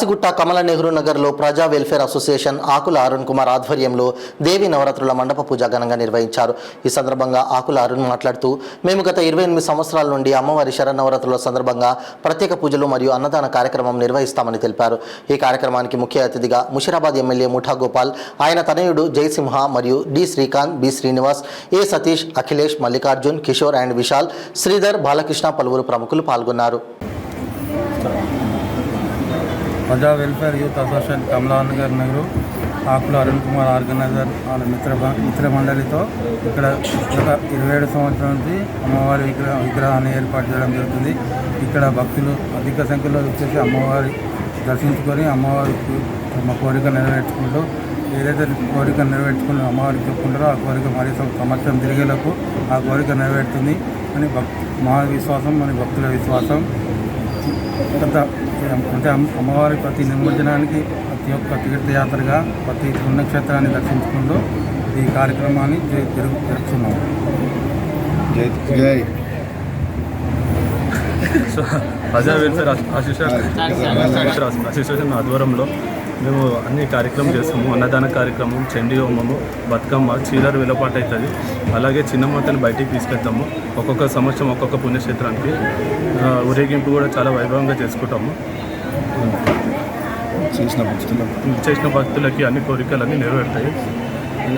కాచిగుట్ట కమల నెహ్రూ నగర్లో ప్రజా welfare association ఆకుల అరుణ్ కుమార్ ఆధ్వర్యంలో దేవి నవరాత్రుల మండప పూజ ఘనంగా నిర్వహించారు. ఈ సందర్భంగా ఆకుల అరుణ్ మాట్లాడుతూ, మేము గత 28 సంవత్సరాల నుండి అమ్మవారి శరన్నవరాత్రుల సందర్భంగా ప్రత్యేక పూజలు మరియు అన్నదాన కార్యక్రమం నిర్వహిస్తామని తెలిపారు. ఈ కార్యక్రమానికి ముఖ్య అతిథిగా ముషిరాబాద్ ఎమ్మెల్యే ముఠా గోపాల్, ఆయన తనయుడు జయసింహ మరియు D Srikanth, B Srinivas, A Satish, Akhilesh, Mallikarjun, Kishore and Vishal, Sridhar, Balakrishna పలువురు ప్రముఖులు పాల్గొన్నారు. Praja welfare youth association Kamalanagar నగరు ఆకుల అరుణ్ కుమార్ ఆర్గనైజర్ వాళ్ళ మిత్ర మండలితో ఇక్కడ గత 27 సంవత్సరాల నుంచి అమ్మవారి విగ్రహాన్ని ఏర్పాటు చేయడం జరుగుతుంది. ఇక్కడ భక్తులు అధిక సంఖ్యలో వచ్చేసి అమ్మవారి దర్శించుకొని అమ్మవారికి తమ కోరిక నెరవేర్చుకుంటూ ఏదైతే కోరిక నెరవేర్చుకుని అమ్మవారికి చెప్పుకుంటారో ఆ కోరిక మరి సంవత్సరం తిరిగేలకు ఆ కోరిక నెరవేరుతుంది అని మా విశ్వాసం, మన భక్తుల విశ్వాసం. అంటే అమ్మవారి ప్రతి నిమజ్జనానికి ప్రతి ఒక్క తీర్థయాత్రగా ప్రతి పుణ్యక్షేత్రాన్ని దర్శించుకుంటూ ఈ కార్యక్రమాన్ని జరుపుతున్నాం. ప్రజా వెల్ఫేర్ అసోసియేషన్ ఆధ్వర్యంలో మేము అన్ని కార్యక్రమం చేస్తాము. అన్నదాన కార్యక్రమం, చండీ హోమము, బతుకమ్మ, చీరలు వెలపాటు అవుతుంది. అలాగే చిన్నమ్మతని బయటికి తీసుకెళ్తాము. ఒక్కొక్క సంవత్సరం ఒక్కొక్క పుణ్యక్షేత్రానికి ఊరేగింపు కూడా చాలా వైభవంగా చేసుకుంటాము. చేసిన భక్తులకి అన్ని కోరికలన్నీ నెరవేరుతాయి.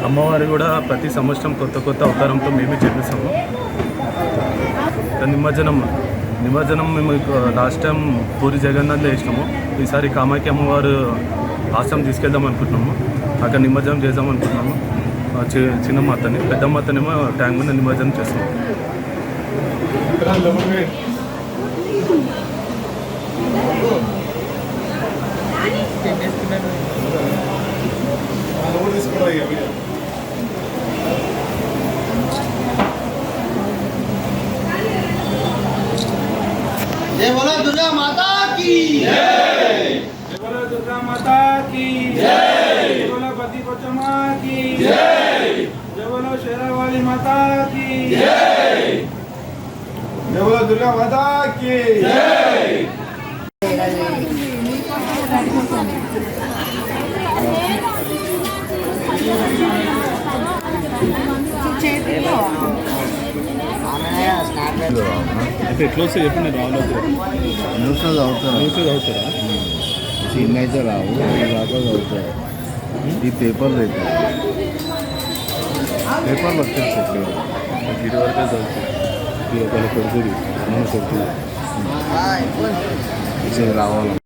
అమ్మవారి కూడా ప్రతి సంవత్సరం కొత్త అవతారంతో మేమే చేపిస్తాము. నిమజ్జనం మేము లాస్ట్ టైం పూరి జగన్నాథ్లో వేసినాము. ఈసారి కామాఖ్య అమ్మవారు ఆశ్రమం తీసుకెళ్దాం అనుకుంటున్నాము. అక్కడ నిమజ్జనం చేద్దాం అనుకుంటున్నాము. చిన్నమ్మ అతని, పెద్దమ్మ అతనేమో ట్యాంక్ మీద నిమజ్జనం చేస్తాము. जय बोलो दुर्गा माता की जय, जय बोलो दुर्गा माता की जय, जय बोलो पति पचमा की जय, जय बोलो शेरा वाली माता की जय, जय बोलो दुर्गा माता की जय. అయితే ఎట్లా వస్తే చెప్పండి. న్యూస్ చదువుతారా? సీన్ అయితే రావు, చదువుతారు. ఈ పేపర్లు అయితే పేపర్లు వచ్చేసి గిరి వరకే చదువుతుంది. కొడుతుంది రావాలి.